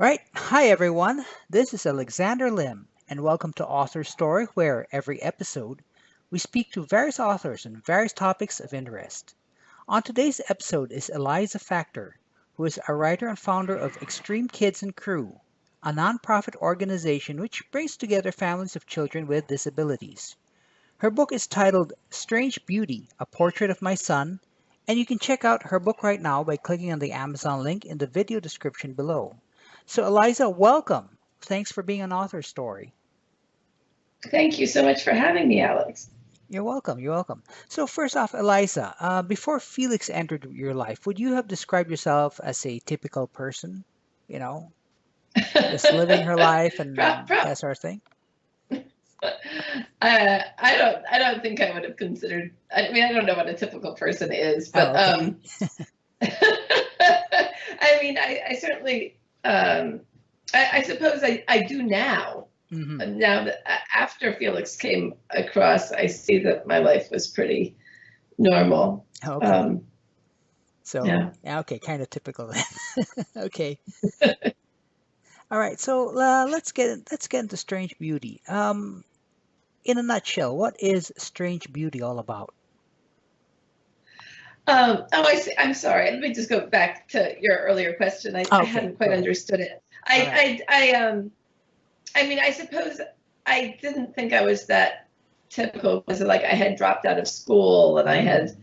Right. Hi, everyone. This is Alexander Lim, and welcome to Author Story, where every episode we speak to various authors on various topics of interest. On today's episode is Eliza Factor, who is a writer and founder of Extreme Kids and Crew, a nonprofit organization which brings together families of children with disabilities. Her book is titled Strange Beauty, A Portrait of My Son, and you can check out her book right now by clicking on the Amazon link in the video description below. So, Eliza, welcome. Thanks for being on Author Story. Thank you so much for having me, Alex. You're welcome. You're welcome. So, first off, Eliza, before Felix entered your life, would you have described yourself as a typical person? You know, just living her life and that sort of thing? I don't think I would have considered. I mean, I don't know what a typical person is, but Oh, okay. I mean, I certainly. I suppose I do now. Mm-hmm. Now that after Felix came across, I see that my life was pretty normal. Okay. So, Yeah. okay, kind of typical then. Okay. All right. So let's get into Strange Beauty. In a nutshell, what is Strange Beauty all about? Oh, I see. I'm sorry. Let me just go back to your earlier question. I Okay, hadn't quite go ahead. understood it. All right. I mean, I suppose I didn't think I was that typical because like I had dropped out of school and I had,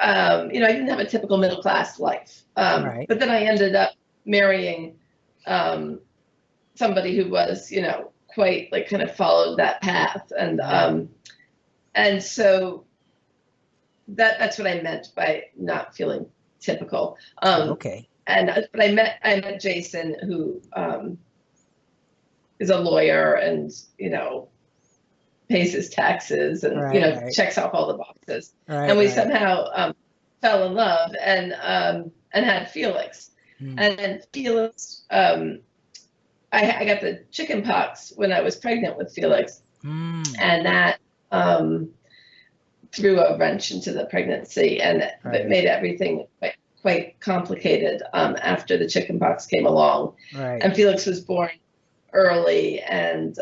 I didn't have a typical middle class life. Right. But then I ended up marrying somebody who was, quite like kind of followed that path, and so that's what I meant by not feeling typical. Okay. But I met Jason, who is a lawyer and pays his taxes and Right. checks off all the boxes. Right. And we Right. somehow fell in love and had Felix. And then Felix, I got the chicken pox when I was pregnant with Felix, and that threw a wrench into the pregnancy, and it made everything quite complicated after the chicken pox came along. Right. And Felix was born early, and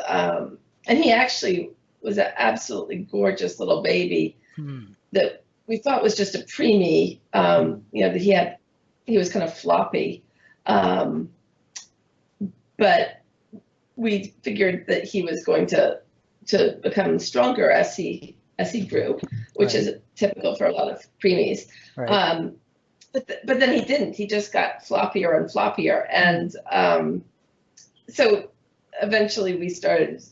he actually was an absolutely gorgeous little baby that we thought was just a preemie. That he was kind of floppy, but we figured that he was going to become stronger as he grew, which is typical for a lot of preemies. Right. But then he didn't. He just got floppier and floppier, and so eventually we started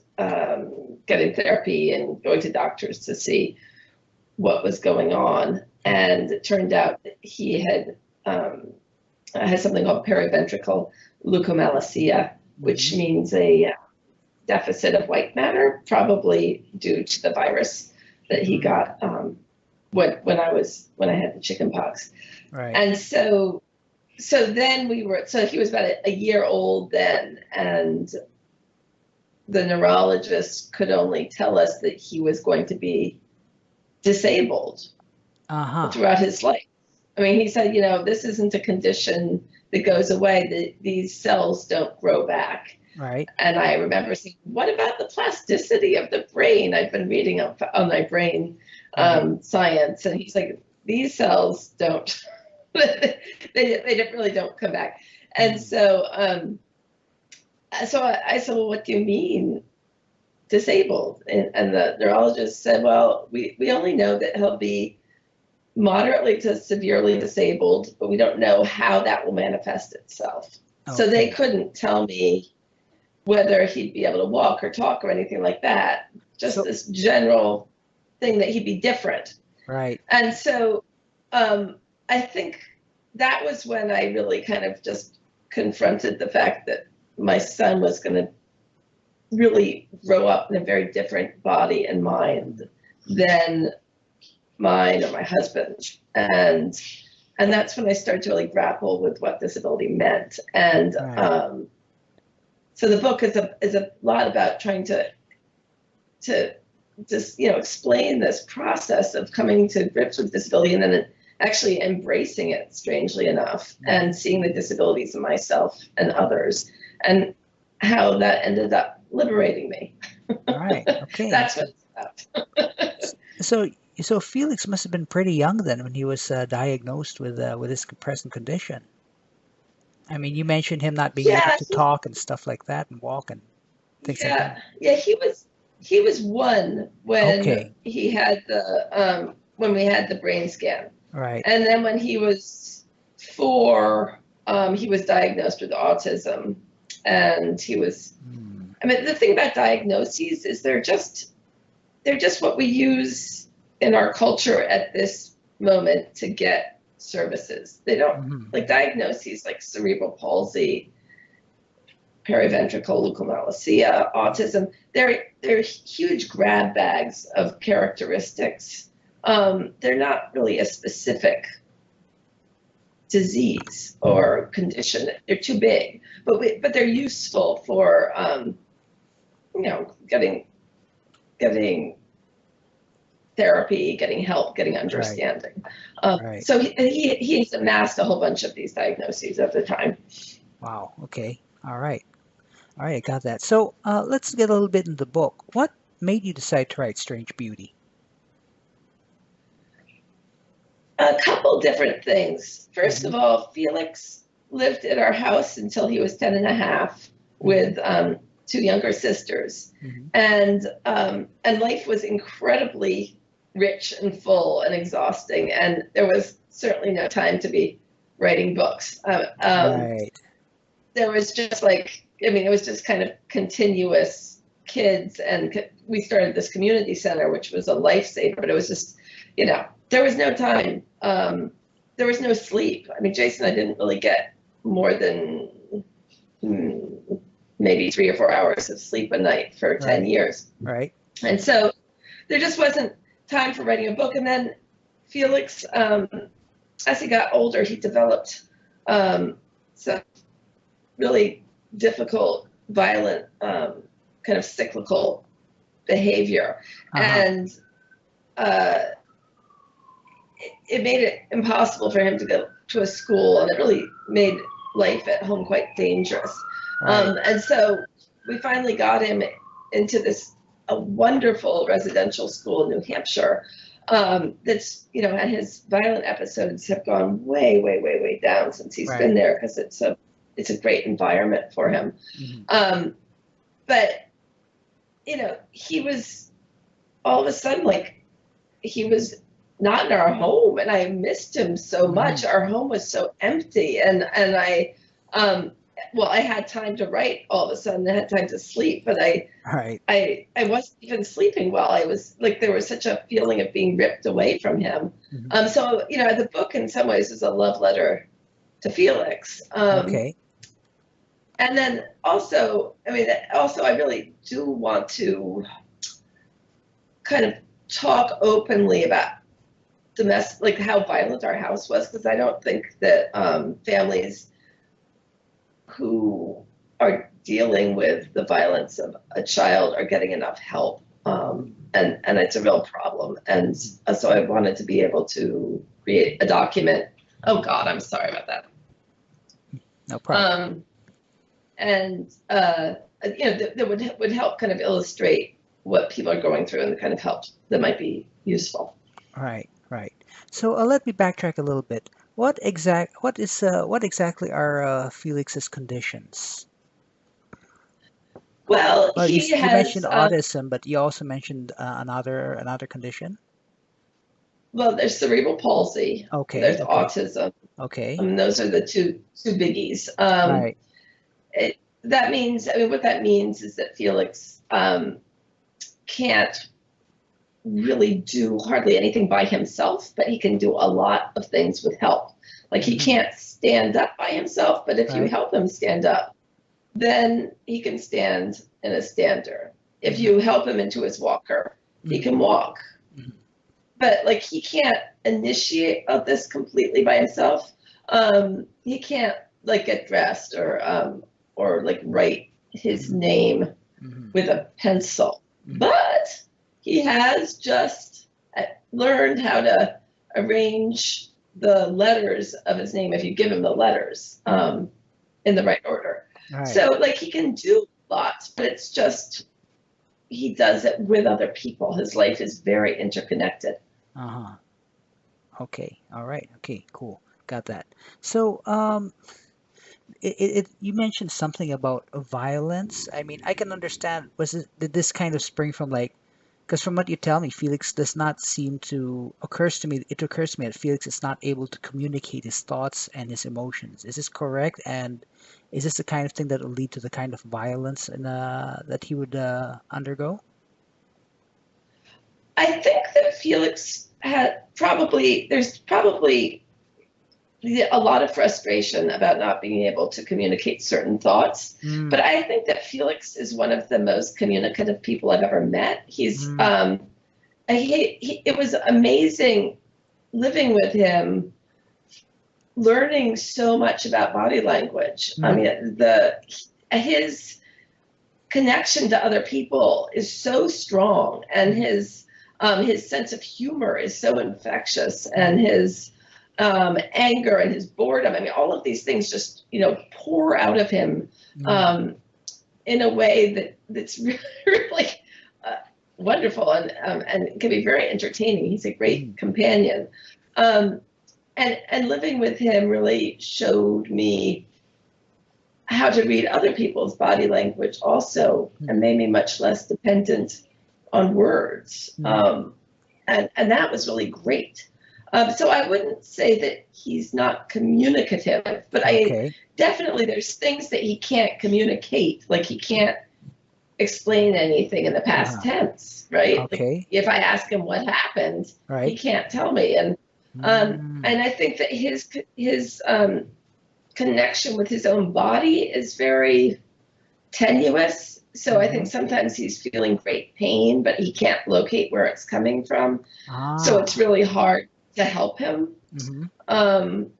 getting therapy and going to doctors to see what was going on. And it turned out that he had something called Periventricular Leukomalacia, which means a deficit of white matter, probably due to the virus that he got when I had the chicken pox. Right. And so then he was about a year old then, and the neurologist could only tell us that he was going to be disabled throughout his life. I mean, he said, this isn't a condition that goes away. These cells don't grow back. Right. And I remember saying, what about the plasticity of the brain? I've been reading on my brain science. And he's like, these cells don't, they really don't come back. And so I said, well, what do you mean disabled? And the neurologist said, well, we only know that he'll be moderately to severely disabled, but we don't know how that will manifest itself. Okay. So they couldn't tell me whether he'd be able to walk or talk or anything like that. Just this general thing that he'd be different. Right. And so I think that was when I really kind of just confronted the fact that my son was going to really grow up in a very different body and mind than mine or my husband. And that's when I started to really grapple with what disability meant. And so the book is a lot about trying to just explain this process of coming to grips with disability and then actually embracing it, strangely enough, and seeing the disabilities in myself and others, and how that ended up liberating me. Right. Okay. That's what it's about. So, so Felix must have been pretty young then when he was diagnosed with this present condition. I mean, you mentioned him not being able Yeah, to talk and stuff like that and walk and things like that. yeah. He was one when Okay. he had the when we had the brain scan, Right. and then when he was 4, he was diagnosed with autism, and he was. Hmm. I mean, the thing about diagnoses is they're just what we use in our culture at this moment to get services. They don't Mhm. like diagnoses like cerebral palsy, periventricular leukomalacia, autism. They're huge grab bags of characteristics. They're not really a specific disease or condition. They're too big, but they're useful for getting therapy, getting help, getting Right. understanding. Right. So he's amassed a whole bunch of these diagnoses at the time. Wow. Okay. All right. All right. I got that. So let's get a little bit into the book. What made you decide to write Strange Beauty? A couple different things. First Hmm. of all, Felix lived at our house until he was 10 and a half Hmm. with 2 younger sisters. Hmm. And life was incredibly rich and full and exhausting. And there was certainly no time to be writing books. Right. There was just like, I mean, it was just kind of continuous kids. And we started this community center, which was a lifesaver, but it was just, there was no time. There was no sleep. I mean, Jason and I didn't really get more than maybe 3 or 4 hours of sleep a night for 10 Right. years. Right. And so there just wasn't time for writing a book. And then Felix, as he got older, he developed some really difficult, violent, kind of cyclical behavior. Uh-huh. And it made it impossible for him to go to a school, and it really made life at home quite dangerous. Right. And so we finally got him into a wonderful residential school in New Hampshire. That's, and his violent episodes have gone way, way, way, way down since he's Right. been there, because it's a great environment for him. Hmm. But he was all of a sudden like he was not in our home, and I missed him so much. Hmm. Our home was so empty, and I I had time to write all of a sudden. I had time to sleep, but Right. I wasn't even sleeping well. I was like, there was such a feeling of being ripped away from him. Hmm. So the book in some ways is a love letter to Felix. Okay. And then also, I really do want to kind of talk openly about domestic, like how violent our house was, because I don't think that families who are dealing with the violence of a child are getting enough help. And it's a real problem. And so I wanted to be able to create a document. Oh God, I'm sorry about that. No problem. And that would help kind of illustrate what people are going through, and the kind of help that might be useful. Right. Right. So let me backtrack a little bit. What exactly are Felix's conditions? Well, Well, he you mentioned has autism, but you also mentioned another condition. well, there's cerebral palsy, Okay. there's Okay. autism. Okay. Those are the two biggies. Right. That means, what that means is that Felix can't really do hardly anything by himself, but he can do a lot of things with help. Like, he Hmm. can't stand up by himself, but if you Right. help him stand up, then he can stand in a stander. If Hmm. you help him into his walker, he Hmm. can walk. Hmm. But like, he can't initiate this completely by himself. He can't like get dressed or like write his name Hmm. with a pencil. Hmm. But he has just learned how to arrange the letters of his name if you give him the letters in the right order. Right. So like he can do lots, but it's just he does it with other people. His life is very interconnected. Uh-huh. Okay. All right. Okay. Cool. Got that. So, you mentioned something about violence. I mean, I can understand. Did this kind of spring from like, because from what you tell me, Felix does not seem to occurs to me. It occurs to me that Felix is not able to communicate his thoughts and his emotions. Is this correct? And is this the kind of thing that will lead to the kind of violence that he would undergo? I think that Felix had probably, there's probably a lot of frustration about not being able to communicate certain thoughts. But Mm, I think that Felix is one of the most communicative people I've ever met. mm, It was amazing living with him, learning so much about body language. I mm, mean, his connection to other people is so strong, and mm, his sense of humor is so infectious, and mm, his anger and his boredom. I mean, all of these things just pour out of him mm, um, in a way that's really, really uh, wonderful, and can be very entertaining. He's a great mm, companion. Um, and living with him really showed me how to read other people's body language also, mm, and made me much less dependent on words. mm. And that was really great. So I wouldn't say that he's not communicative, but I Okay. definitely, there's things that he can't communicate, like he can't explain anything in the past Uh-huh. tense, right? Like Okay. if I ask him what happened, he Right. can't tell me. Mm, And I think that his connection with his own body is very tenuous. So I mm-hmm. think sometimes he's feeling great pain, but he can't locate where it's coming from. So it's Ah. really hard to help him. Mm-hmm. Um,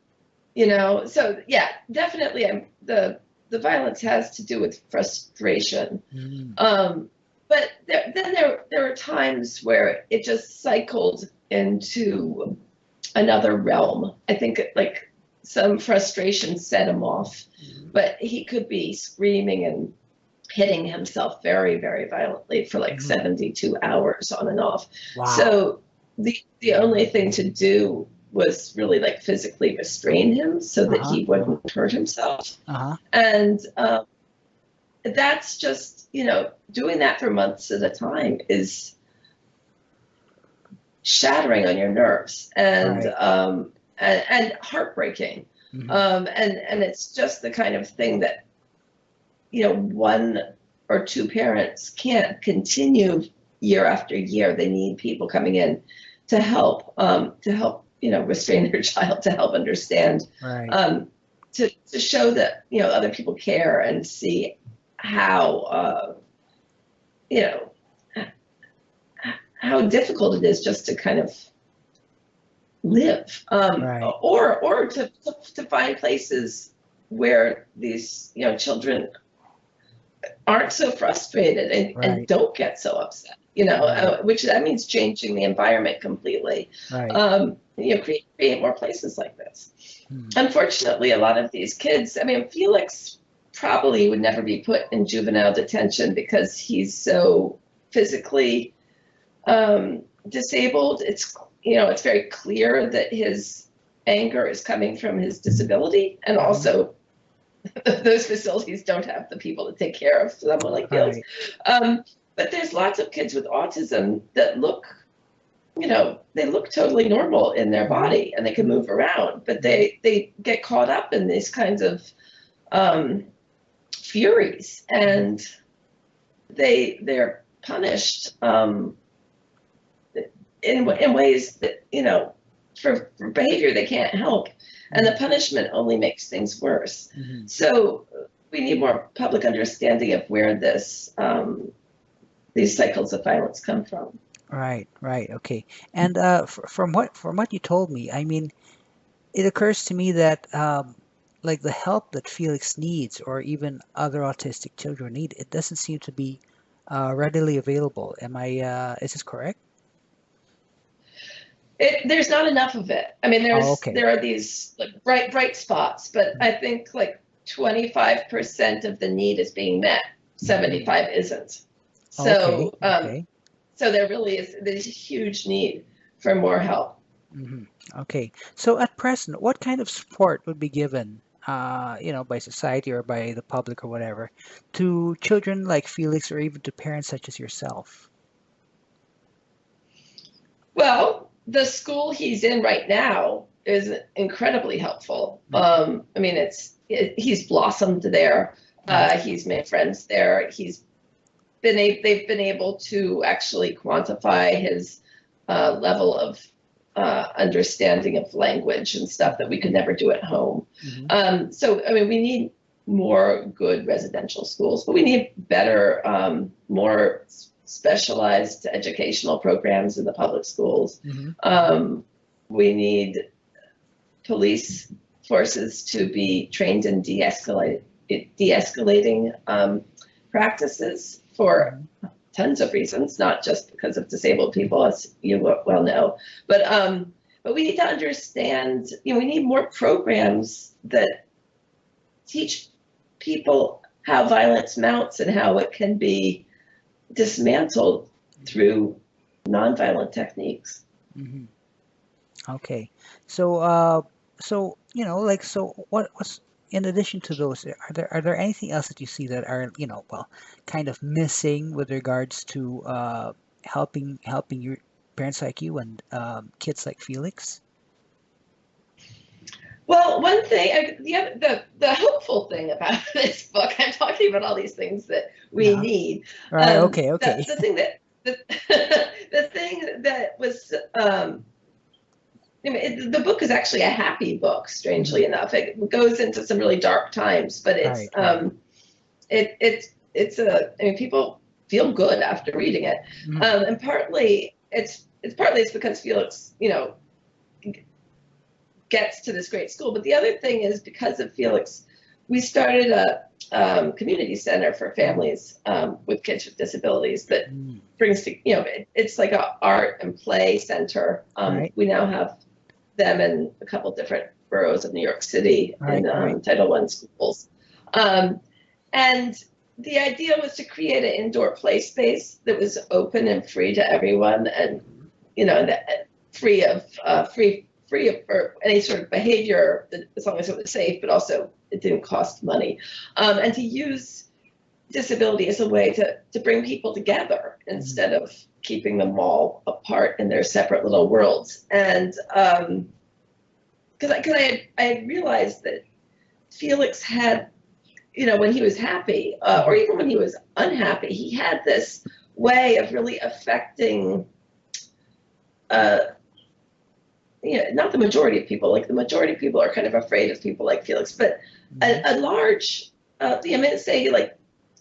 so yeah, definitely, the violence has to do with frustration. Mm, Um, but there were times where it just cycled into another realm. I think like some frustration set him off, mm, but he could be screaming and hitting himself very, very violently for like mm. 72 hours on and off. Wow. So the only thing to do was really like physically restrain him so that Uh-huh. he wouldn't hurt himself. Uh-huh. And that's just, doing that for months at a time is shattering on your nerves, Right. and heartbreaking. Mm-hmm. And it's just the kind of thing that one or two parents can't continue year after year. They need people coming in to help restrain their child, to help understand, Right. um, to show that other people care, and see how you know how difficult it is just to kind of live, Right. or to find places where these children aren't so frustrated, and Right. don't get so upset, Right. which that means changing the environment completely. Right. Create more places like this. Mm, Unfortunately, a lot of these kids, I mean, Felix probably would never be put in juvenile detention because he's so physically disabled. It's very clear that his anger is coming from his disability, and mm-hmm. also those facilities don't have the people to take care of someone like Felix. Right. But there's lots of kids with autism that they look totally normal in their Mm-hmm. body, and they can Mm-hmm. move around, but Mm-hmm. they get caught up in these kinds of um, furies, Mm-hmm. and they're punished in ways that for behavior they can't help, and the punishment only makes things worse. Mm-hmm. So we need more public understanding of where these cycles of violence come from. Right. Right. Okay. And from what you told me, I mean, it occurs to me that like the help that Felix needs, or even other autistic children need, it doesn't seem to be readily available. Is this correct? There's not enough of it. I mean, Oh, okay. there are these like bright spots, but I think like 25% of the need is being met, 75 isn't. Okay. So, Okay. so there's a huge need for more help. Hmm. Okay. So at present, what kind of support would be given, by society or by the public or whatever, to children like Felix or even to parents such as yourself? Well, the school he's in right now is incredibly helpful. Mhm. I mean, he's blossomed there. Right. He's made friends there. They've been able to actually quantify his level of understanding of language and stuff that we could never do at home. Hmm. So, I mean, we need more good residential schools, but we need better, more specialized educational programs in the public schools. Hmm. Um, we need police forces to be trained in de-escalating practices for Hmm. tons of reasons, not just because of disabled people, as you well know, but we need to understand. We need more programs that teach people how violence mounts and how it can be dismantled through nonviolent techniques. Hmm. Okay. So, what's in addition to those, are there anything else that you see that are, kind of missing with regards to helping your parents like you and kids like Felix? Well, one thing, the hopeful thing about this book, I'm talking about all these things that we Yeah. need. All right. Okay. The, Okay. the thing that the, the thing that was the book is actually a happy book, Hmm. strangely enough. It goes into some really dark times, but Right. Right. I mean, people feel good after reading it. Hmm. And partly it's because Felix, gets to this great school. But the other thing is because of Felix, we started a community center for families with kids with disabilities that Mm. brings to, it's like a art and play center. Right. We now have them in a couple different boroughs of New York City Right. in Right. Title I schools. Um, and the idea was to create an indoor play space that was open and free to everyone, and that free of for any sort of behavior, as long as it was safe, but also it didn't cost money, and to use disability as a way to bring people together Hmm. instead of keeping them all apart in their separate little worlds. And because I had realized that Felix had, when he was happy, or Hmm. even when he was unhappy, he had this way of really affecting, uh, not the majority of people. Like the majority of people are kind of afraid of people like Felix, but Hmm. a large, I'm going to say like,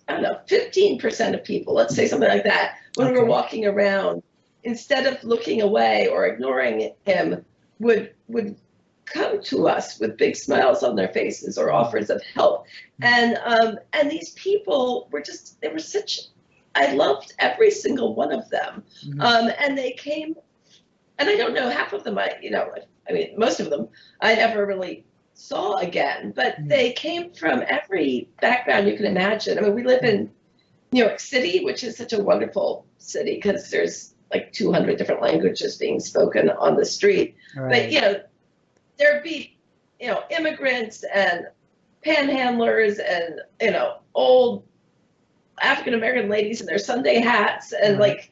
I don't know, 15% of people, let's say something like that, when we were Okay. walking around, instead of looking away or ignoring him, would come to us with big smiles on their faces or Hmm. offers of help. And these people were they were such, I loved every single one of them. Hmm. And they came, and I don't know, half of them, I mean, most of them I never really saw again, but Hmm. they came from every background you can imagine. I mean, we live Hmm. in New York City, which is such a wonderful city because there's like 200 different languages being spoken on the street. But, Right. there'd be, immigrants and panhandlers and, old African American ladies in their Sunday hats and Right. like,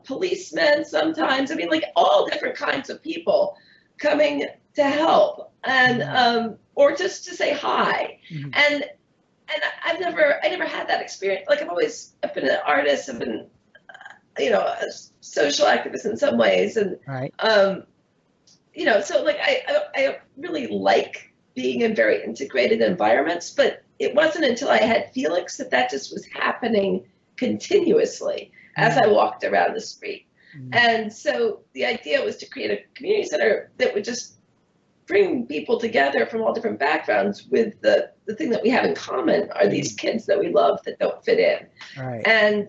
policemen sometimes. I mean, like all different kinds of people coming to help and Hmm. or just to say hi. Hmm. And I never had that experience. Like I've been an artist, I've been, a social activist in some ways, and Right. um, so like I really like being in very integrated environments, but it wasn't until I had Felix that just was happening continuously as I Hmm. walked around the street. Hmm. And so the idea was to create a community center that would just bring people together from all different backgrounds with the thing that we have in common are these Hmm. kids that we love that don't fit in. Right. And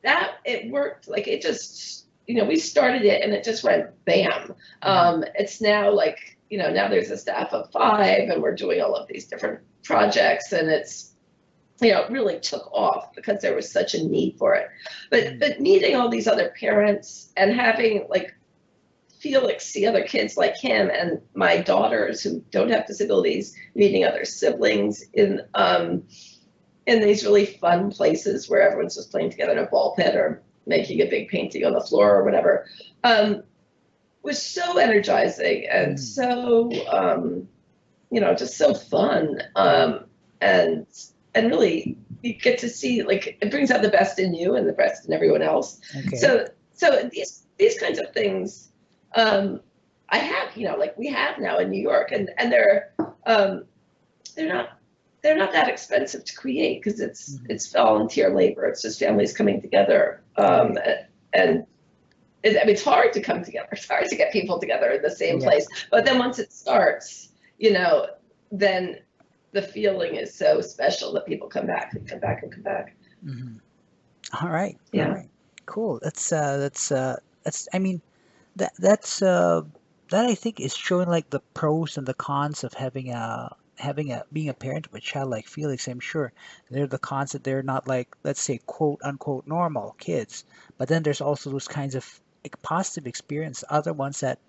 that it worked. Like it just, we started it and it just went bam. Hmm. It's now like, now there's a staff of 5 and we're doing all of these different projects, and it's, it really took off because there was such a need for it. But meeting all these other parents and having like Felix see other kids like him, and my daughters who don't have disabilities meeting other siblings in these really fun places where everyone's just playing together in a ball pit or making a big painting on the floor or whatever, was so energizing and so, just so fun. And really you get to see, like, it brings out the best in you and the best in everyone else. Okay. So these kinds of things, I have, like we have now in New York, and they're not that expensive to create because it's volunteer labor. It's just families coming together, and it's hard to come together. It's hard to get people together in the same place. But then once it starts, then the feeling is so special that people come back and come back and come back. Mm-hmm. All right. Yeah. All right. Cool. That's I mean, that I think is showing like the pros and the cons of being a parent of a child like Felix. I'm sure they're the cons that they're not, like, let's say, quote unquote normal kids, but then there's also those kinds of like positive experience, other ones that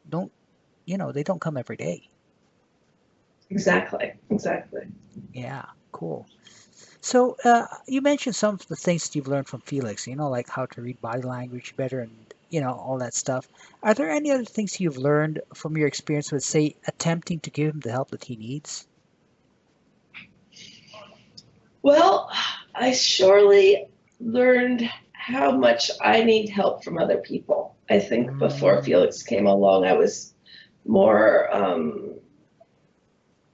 don't, they don't come every day. Exactly. Yeah, cool. So you mentioned some of the things that you've learned from Felix, like how to read body language better and all that stuff. Are there any other things you've learned from your experience with, say, attempting to give him the help that he needs? Well, I surely learned how much I need help from other people. I think before Felix came along, I was more,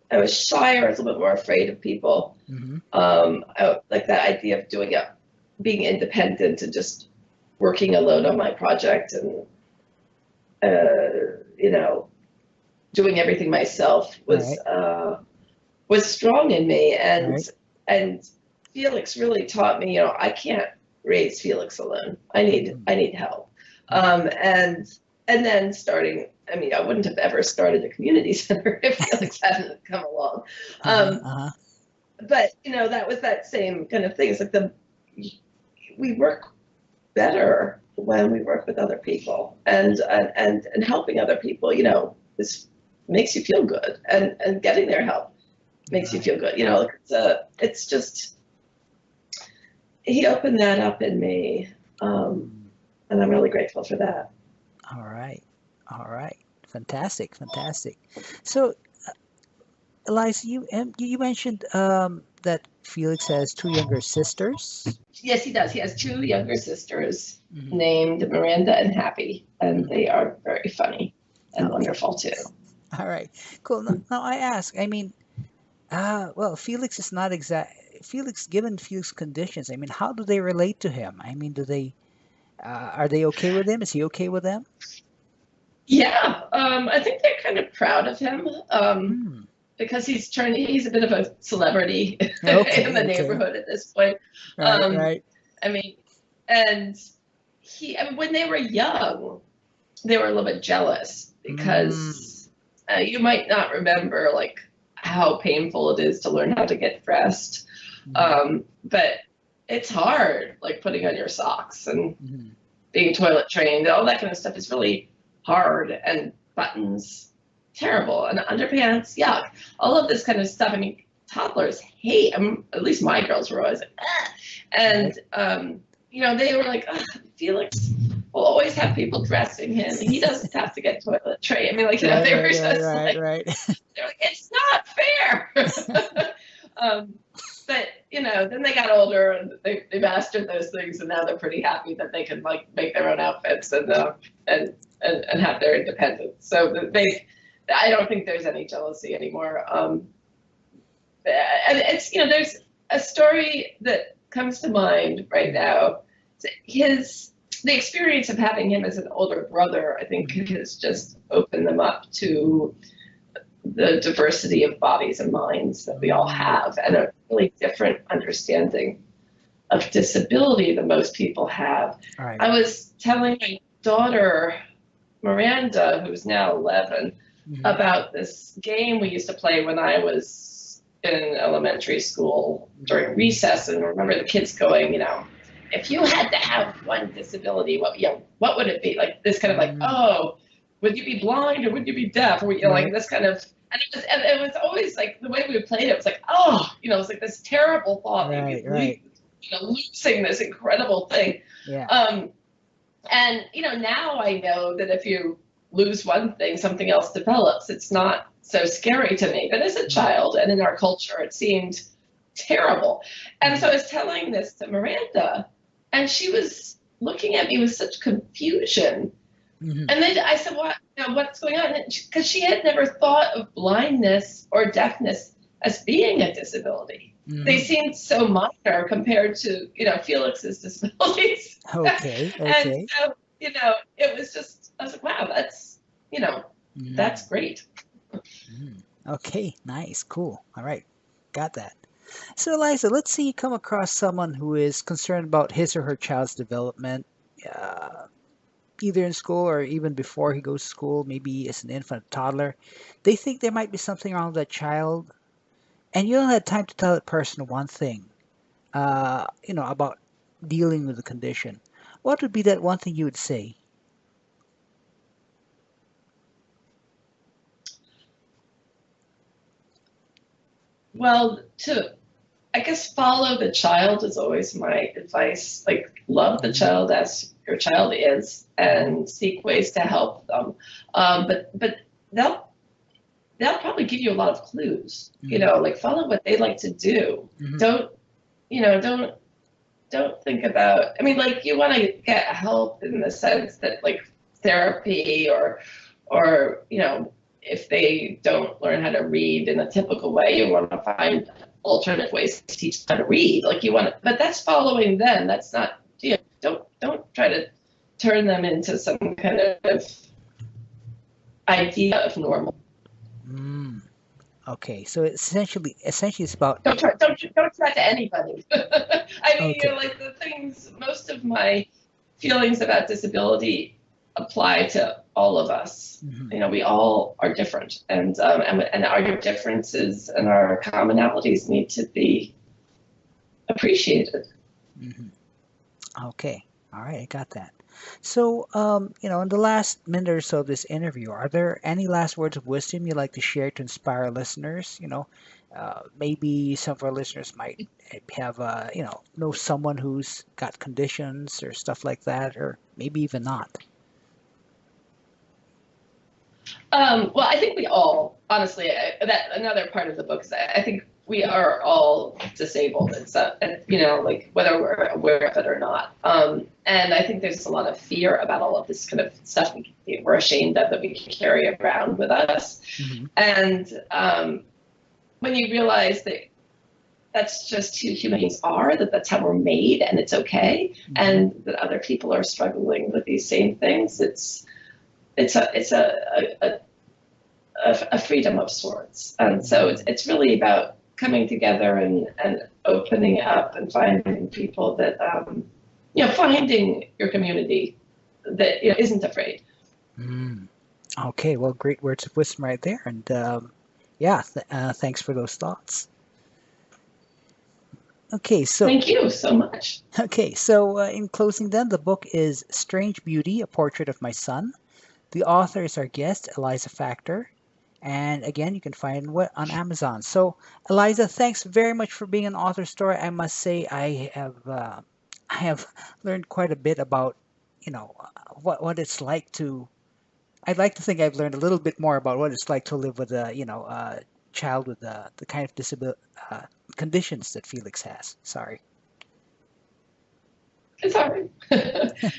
I was shy, or I was a little bit more afraid of people. Like that idea of being independent and just working alone on my project and, doing everything myself was strong in me. And Felix really taught me, I can't raise Felix alone. I need help. And then starting, I wouldn't have ever started a community center if Felix hadn't come along. But, that was that same kind of thing. It's like we work better when we work with other people, and helping other people, this makes you feel good, and getting their help makes you feel good. It's just, he opened that up in me, and I'm really grateful for that. All right. Fantastic. So, Eliza, you mentioned that Felix has 2 younger sisters. Yes, he does. He has 2 younger sisters named Miranda and Happy, and they are very funny and wonderful too. All right, cool. Now I ask, well, Felix is not given Felix conditions, how do they relate to him? Do they, are they okay with him? Is he okay with them? Yeah, I think they're kind of proud of him. Because he's a bit of a celebrity in the neighborhood at this point. Right. And when they were young, they were a little bit jealous because you might not remember like how painful it is to learn how to get dressed. But it's hard, like putting on your socks and being toilet trained, all that kind of stuff is really hard, and buttons, terrible, and underpants, yuck, all of this kind of stuff. Toddlers hate, at least my girls were always like, ah. And they were like, Felix will always have people dressing him, he doesn't have to get toilet trained. They were just like, they're like, it's not fair. But then they got older and they mastered those things, and now they're pretty happy that they can like make their own outfits and have their independence. So I don't think there's any jealousy anymore. And it's, there's a story that comes to mind right now. The experience of having him as an older brother, I think, has just opened them up to the diversity of bodies and minds that we all have, and a really different understanding of disability than most people have. Right. I was telling my daughter, Miranda, who's now 11, Mm-hmm. about this game we used to play when I was in elementary school during recess. And I remember the kids going, if you had to have one disability, what would it be? Like this kind of like, Mm-hmm. oh, would you be blind or would you be deaf? Or like Right. this kind of, and it was always like the way we played it was like, oh, it was like this terrible thought that Right. you'd Right. losing this incredible thing. Yeah. And now I know that if you lose one thing, something else develops. It's not so scary to me. But as a child and in our culture, it seemed terrible. And so I was telling this to Miranda, and she was looking at me with such confusion. Mm-hmm. And then I said, what's going on? Because she had never thought of blindness or deafness as being a disability. Mm-hmm. They seemed so minor compared to, Felix's disabilities. Okay. And Okay. so, it was just, I was like, wow, that's, that's great. Okay. Nice. Cool. All right. Got that. So, Eliza, let's say you come across someone who is concerned about his or her child's development, either in school or even before he goes to school, maybe as an infant, toddler. They think there might be something wrong with that child, and you don't have time to tell that person one thing, about dealing with the condition. What would be that one thing you would say? Well, I guess follow the child is always my advice. Like, love the Mhm. child as your child is, and seek ways to help them. But they'll probably give you a lot of clues. Mhm. Like follow what they like to do. Mhm. Don't don't think about. I mean, like you want to get help in the sense that like therapy or if they don't learn how to read in a typical way, you want to find alternate ways to teach them how to read. Like you want to, but that's following them. That's not, don't try to turn them into some kind of idea of normal. Mm. Okay, so essentially it's about Don't try to anybody. I mean, okay. like the things, most of my feelings about disability apply to all of us. Mhm. We all are different, and our differences and our commonalities need to be appreciated. Mhm. Okay. All right, I got that. So, in the last minute or so of this interview, are there any last words of wisdom you'd like to share to inspire listeners? Maybe some of our listeners might have, know someone who's got conditions or stuff like that, or maybe even not. Well, I think we all, honestly, that another part of the book is I think we are all disabled, and like whether we're aware of it or not. And I think there's a lot of fear about all of this kind of stuff we're ashamed of that we carry around with us. Hmm. And when you realize that that's just who human beings are, that's how we're made, and it's okay, Hmm. and that other people are struggling with these same things, it's a freedom of sorts. And so it's really about coming together and opening up and finding people that, finding your community that isn't afraid. Mm. Okay, well, great words of wisdom right there, and yeah, thanks for those thoughts. Okay, so Thank you so much. in closing, then the book is Strange Beauty: A Portrait of My Son. The author is our guest, Eliza Factor. And again, you can find it on Amazon. So, Eliza, thanks very much for being an author story. I must say, I have learned quite a bit about, what it's like to. I'd like to think I've learned a little bit more about what it's like to live with a child with the kind of disability conditions that Felix has. Sorry. It's all right.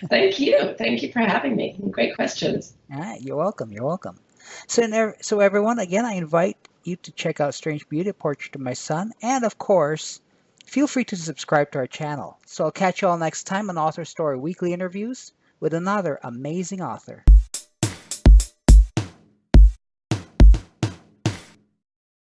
Thank you. Thank you for having me. Great questions. All right, you're welcome. You're welcome. So everyone, again, I invite you to check out Strange Beauty: Portrait of My Son, and of course, feel free to subscribe to our channel. So I'll catch you all next time on Author Story Weekly Interviews with another amazing author.